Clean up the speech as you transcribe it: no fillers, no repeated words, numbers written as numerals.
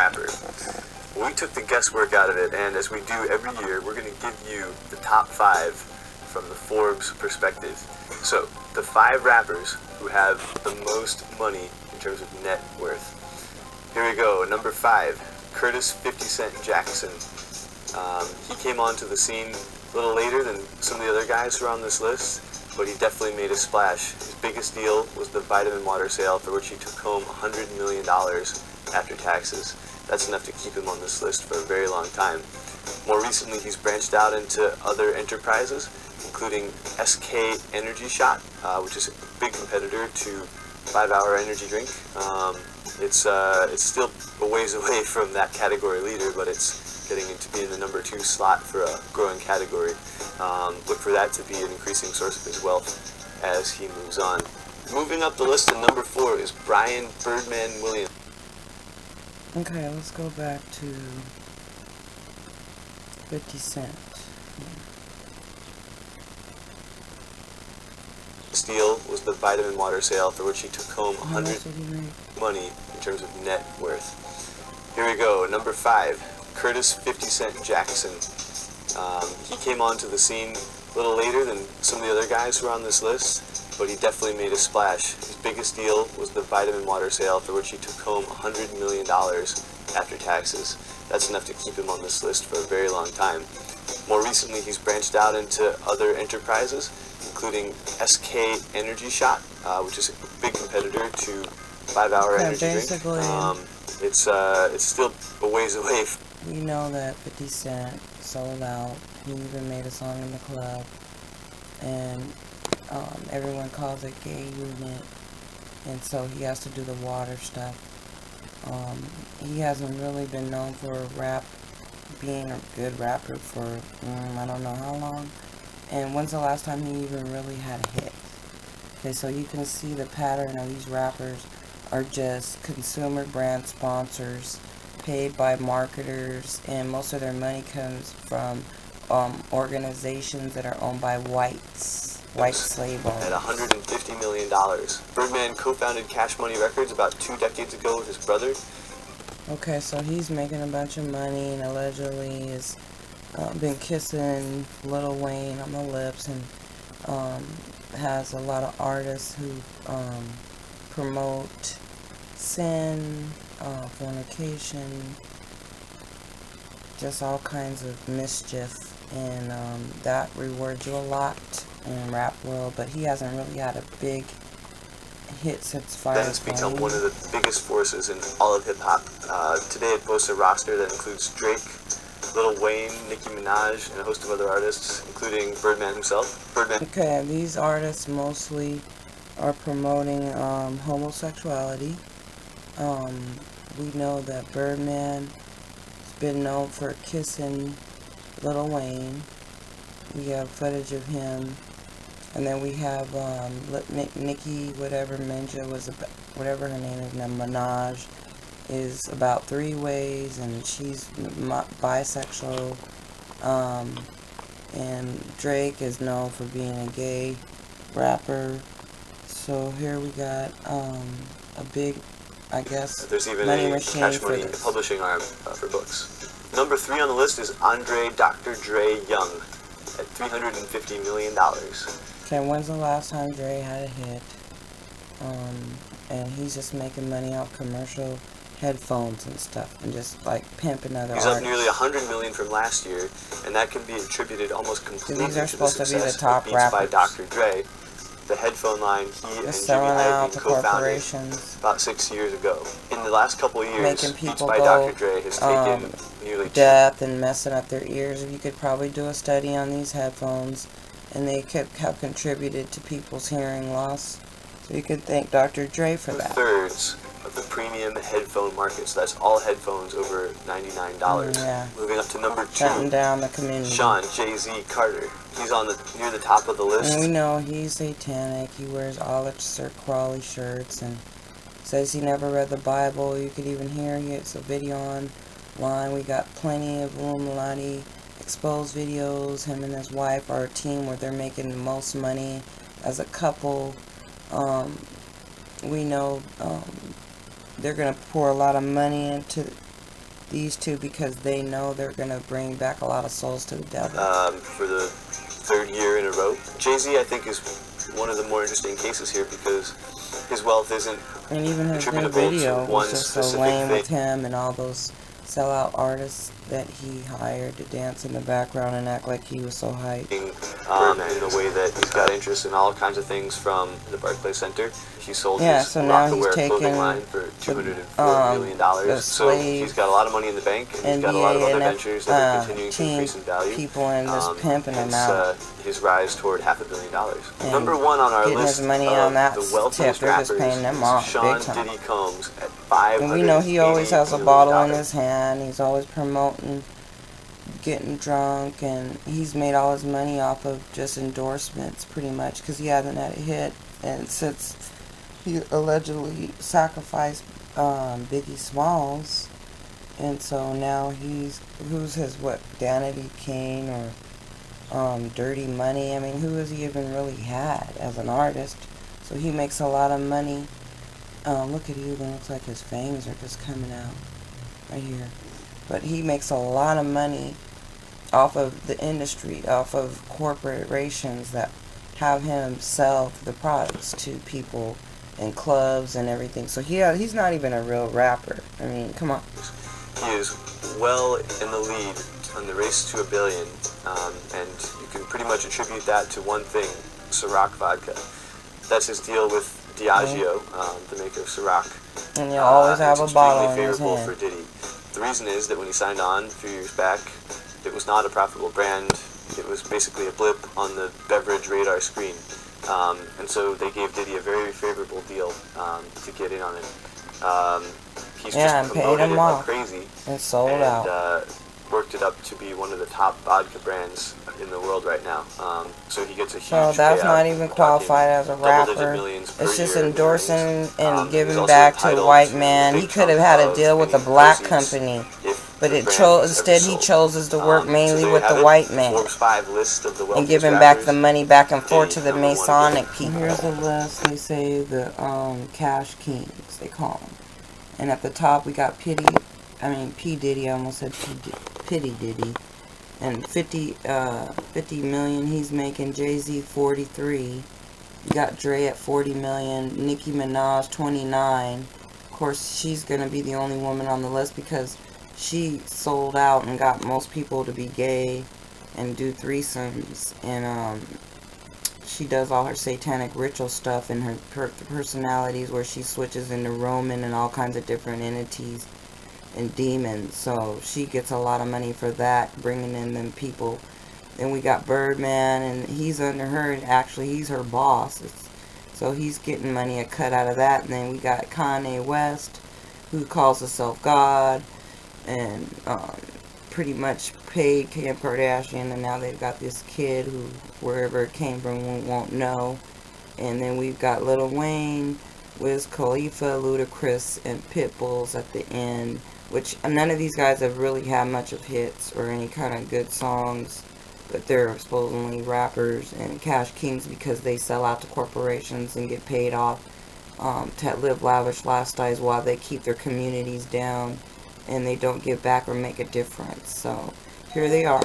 rapper. We took the guesswork out of it, and as we do every year, we're going to give you the top 5 from the Forbes perspective. So, the 5 rappers who have the most money in terms of net worth. Here we go. Number 5, Curtis 50 Cent Jackson. He came onto the scene a little later than some of the other guys who are on this list, but he definitely made a splash. His biggest deal was the vitamin water sale, for which he took home $100 million after taxes. That's enough to keep him on this list for a very long time. More recently, he's branched out into other enterprises, including SK Energy Shot, which is a big competitor to 5-Hour Energy Drink. It's still a ways away from that category leader, but it's getting into being the number 2 slot for a growing category. Look for that to be an increasing source of his wealth as he moves on. Moving up the list to number 4 is Brian Birdman Williams. Okay, let's go back to 50 Cent. His deal was the vitamin water sale, for which he took home $100 money in terms of net worth. Here we go, number 5, Curtis 50 Cent Jackson. He came onto the scene a little later than some of the other guys who are on this list, but he definitely made a splash. His biggest deal was the vitamin water sale, for which he took home $100 million after taxes. That's enough to keep him on this list for a very long time. More recently, he's branched out into other enterprises, including SK Energy Shot, which is a big competitor to 5-Hour Energy Drink. It's still a ways away. We know that 50 Cent sold out. He even made a song in the club, and everyone calls it gay unit, and so he has to do the water stuff. He hasn't really been known for being a good rapper for I don't know how long. And when's the last time he even really had a hit? Okay, so you can see the pattern of these rappers are just consumer brand sponsors paid by marketers, and most of their money comes from organizations that are owned by white slave owners. At $150 million. Birdman co-founded Cash Money Records about 2 decades ago with his brother. Okay, so he's making a bunch of money and allegedly has been kissing Lil Wayne on the lips, and has a lot of artists who promote sin, fornication, just all kinds of mischief, and that rewards you a lot in rap world, but he hasn't really had a big hit since Fire. That has become one of the biggest forces in all of hip-hop. Today it boasts a roster that includes Drake, Lil Wayne, Nicki Minaj, and a host of other artists, including Birdman himself. Okay, these artists mostly are promoting homosexuality. We know that Birdman has been known for kissing Lil Wayne. We have footage of him, and then we have Nicki, whatever Minaj was about, whatever her name is now, Minaj, is about 3 ways, and she's bisexual. And Drake is known for being a gay rapper. So here we got a big, I guess, there's even money a machine Cash for Money this. publishing arm for books. Number 3 on the list is Andre Dr. Dre Young at $350 million. Okay, when's the last time Dre had a hit? And he's just making money off commercial headphones and stuff, and just like pimping other He's artists. up nearly $100 million from last year, and that can be attributed almost completely these are to the supposed to be the success top of Beats by rappers. Dr. Dre, the headphone line he and Jimmy selling out Iovine to co-founded corporations, about 6 years ago. In the last couple of years, making Beats people by go Dr. Dre has taken nearly deaf and messing up their ears. You could probably do a study on these headphones, and they have contributed to people's hearing loss. So you could thank Dr. Dre for that. 2/3 of the premium headphone market, so that's all headphones over $99. Yeah. Moving up to number 2, Shutting down the community. Sean Jay-Z Carter. He's on near the top of the list. And we know he's satanic. He wears Sir Crawley shirts and says he never read the Bible. You could even hear it's a video online. We got plenty of Illuminati exposed videos. Him and his wife are a team where they're making the most money as a couple. We know they're going to pour a lot of money into these two because they know they're going to bring back a lot of souls to the devil. For the third year in a row. Jay-Z, I think, is one of the more interesting cases here because his wealth isn't and even his new attributable video to one was just so specific lame thing. with him and all those sellout artists that he hired to dance in the background and act like he was so hyped. In the way that he's got interest in all kinds of things from the Barclays Center. He sold his so now he's Rockaware taking clothing line for $204 million. So he's got a lot of money in the bank, and he's got a lot of other ventures that are continuing to increase in value. People in this pimping him out. His rise toward $500 million. Number one on our list his money on that the wealthiest tip, rappers they're just paying them off Sean big time. Diddy Combs at $500 And we know he always has a bottle in his hand. He's always promoting getting drunk, and he's made all his money off of just endorsements pretty much because he hasn't had a hit, and since he allegedly sacrificed Biggie Smalls, and so now who's his Danity Kane or Dirty Money. I mean, who has he even really had as an artist? So he makes a lot of money. Look at you, it looks like his fangs are just coming out right here. But he makes a lot of money off of the industry, off of corporations that have him sell the products to people in clubs and everything. So he's not even a real rapper. I mean, come on. He is well in the lead on the race to $1 billion, and you can pretty much attribute that to one thing: Ciroc vodka. That's his deal with Diageo, the maker of Ciroc. And you'll always have a bottle in his favorable hand. for Diddy. The reason is that when he signed on a few years back, it was not a profitable brand. It was basically a blip on the beverage radar screen. And so they gave Diddy a very favorable deal to get in on it. He's just promoted it like crazy and sold out. Worked it up to be one of the top vodka brands in the world right now. So he gets a huge So that's payout. not even qualified as a rapper. It's just endorsing and giving back to a white man. He could have had a deal with a black company, but instead he chooses to work mainly with the white man and giving back the money back and forth to the Masonic people. Here's the list. They say the Cash Kings, they call them. And at the top we got P. Diddy. I almost said Pity Diddy. And 50 million he's making. Jay-Z 43. You got Dre at 40 million. Nicki Minaj 29. Of course, she's gonna be the only woman on the list because she sold out and got most people to be gay and do threesomes. And she does all her satanic ritual stuff and her personalities where she switches into Roman and all kinds of different entities and demons. So she gets a lot of money for that, bringing in them people. Then we got Birdman, and he's under her. Actually, he's her boss. So he's getting money a cut out of that. And then we got Kanye West, who calls himself God, and pretty much paid Kim Kardashian, and now they've got this kid who, wherever it came from, we won't know. And then we've got Lil Wayne, Wiz Khalifa, Ludacris, and Pitbulls at the end, which none of these guys have really had much of hits or any kind of good songs, but they're supposedly rappers and cash kings because they sell out to corporations and get paid off to live lavish lifestyles while they keep their communities down and they don't give back or make a difference. So here they are.